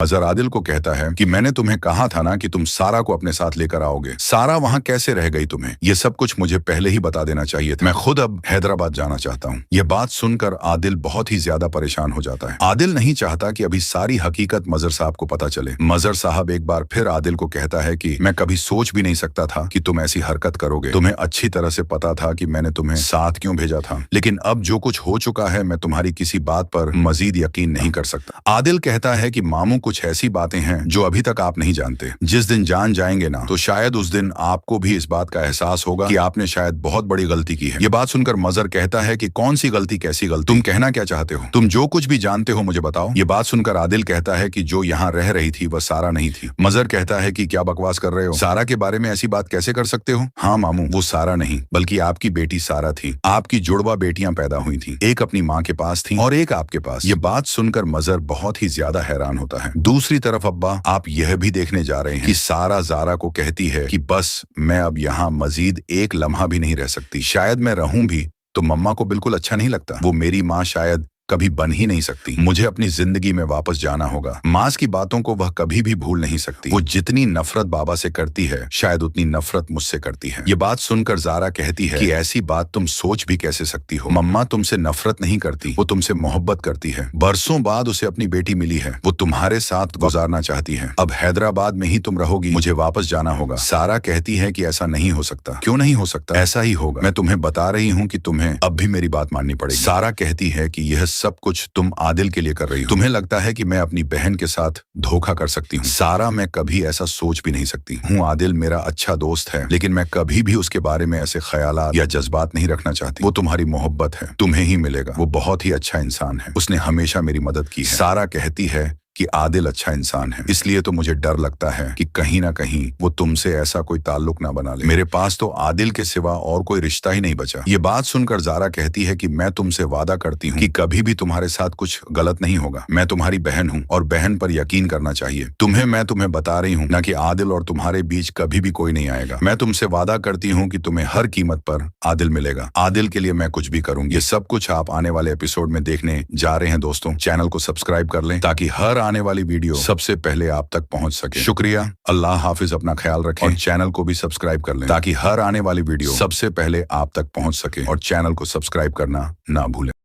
अजहर आदिल को कहता है कि मैंने तुम्हें कहा था ना कि तुम सारा को अपने साथ लेकर आओगे। सारा वहाँ कैसे रह गई तुम्हें? ये सब कुछ मुझे पहले ही बता देना चाहिए था। मैं खुद अब हैदराबाद जाना चाहता हूँ। ये बात सुनकर आदिल बहुत ही ज्यादा परेशान हो जाता है। आदिल नहीं चाहता कि अभी सारी हकीकत मजहर साहब को पता चले। मजहर साहब एक बार फिर आदिल को कहता है कि मैं कभी सोच भी नहीं सकता था कि तुम ऐसी हरकत करोगे। तुम्हें अच्छी तरह से पता था कि मैंने तुम्हें साथ क्यों भेजा था, लेकिन अब जो कुछ हो चुका है मैं तुम्हारी किसी बात पर मजीद यकीन नहीं कर सकता। आदिल कहता है कि मामू कुछ ऐसी बातें हैं जो अभी तक आप नहीं जानते। जिस दिन जान जाएंगे ना तो शायद उस दिन आपको भी इस बात का एहसास होगा कि आपने शायद बहुत बड़ी गलती की है। ये बात सुनकर मजहर कहता है कि कौन सी गलती, कैसी गलती? तुम कहना क्या चाहते हो? तुम जो कुछ भी जानते हो मुझे बताओ। ये बात सुनकर आदिल कहता है कि जो यहाँ रह रही थी वह सारा नहीं थी। मजहर कहता है कि क्या बकवास कर रहे हो? सारा के बारे में ऐसी बात कैसे कर सकते हो? हाँ मामू, वो सारा नहीं बल्कि आपकी बेटी सारा थी। आपकी जुड़वा बेटियां पैदा हुई थी, एक अपनी माँ के पास थी और एक आपके पास। ये बात सुनकर मजहर बहुत ही ज्यादा हैरान होता है। दूसरी तरफ अब्बा, आप यह भी देखने जा रहे हैं कि सारा जारा को कहती है कि बस मैं अब यहाँ मजीद एक लम्हा भी नहीं रह सकती। शायद मैं रहूं भी तो मम्मा को बिल्कुल अच्छा नहीं लगता। वो मेरी माँ शायद कभी बन ही नहीं सकती। मुझे अपनी जिंदगी में वापस जाना होगा। मास की बातों को वह कभी भी भूल नहीं सकती। वो जितनी नफरत बाबा से करती है शायद उतनी नफरत मुझसे करती है। ये बात सुनकर जारा कहती है कि ऐसी बात तुम सोच भी कैसे सकती हो? मम्मा तुमसे नफरत नहीं करती, वो तुमसे मोहब्बत करती है। बरसों बाद उसे अपनी बेटी मिली है, वो तुम्हारे साथ गुजारना चाहती है। अब हैदराबाद में ही तुम रहोगी, मुझे वापस जाना होगा। सारा कहती है कि ऐसा नहीं हो सकता। क्यों नहीं हो सकता? ऐसा ही होगा। मैं तुम्हें बता रही हूँ कि तुम्हें अब भी मेरी बात माननी पड़ेगी। सारा कहती है कि यह सब कुछ तुम आदिल के लिए कर रही हो। तुम्हें लगता है कि मैं अपनी बहन के साथ धोखा कर सकती हूँ? सारा, मैं कभी ऐसा सोच भी नहीं सकती हूँ। आदिल मेरा अच्छा दोस्त है, लेकिन मैं कभी भी उसके बारे में ऐसे ख्यालात या जज्बात नहीं रखना चाहती। वो तुम्हारी मोहब्बत है, तुम्हें ही मिलेगा। वो बहुत ही अच्छा इंसान है, उसने हमेशा मेरी मदद की है। सारा कहती है कि आदिल अच्छा इंसान है, इसलिए तो मुझे डर लगता है कि कहीं ना कहीं वो तुमसे ऐसा कोई ताल्लुक ना बना ले। मेरे पास तो आदिल के सिवा और कोई रिश्ता ही नहीं बचा। ये बात सुनकर जारा कहती है कि मैं तुमसे वादा करती हूँ कि कभी भी तुम्हारे साथ कुछ गलत नहीं होगा। मैं तुम्हारी बहन हूँ और बहन पर यकीन करना चाहिए। मैं तुम्हें बता रही हूँ ना कि आदिल और तुम्हारे बीच कभी भी कोई नहीं आएगा। मैं तुमसे वादा करती हूँ कि तुम्हें हर कीमत पर आदिल मिलेगा। आदिल के लिए मैं कुछ भी करूंगी। ये सब कुछ आप आने वाले एपिसोड में देखने जा रहे हैं। दोस्तों, चैनल को सब्सक्राइब कर लें ताकि हर आने वाली वीडियो सबसे पहले आप तक पहुंच सके। शुक्रिया, अल्लाह हाफिज, अपना ख्याल रखें और चैनल को भी सब्सक्राइब कर लें ताकि हर आने वाली वीडियो सबसे पहले आप तक पहुंच सके और चैनल को सब्सक्राइब करना ना भूलें।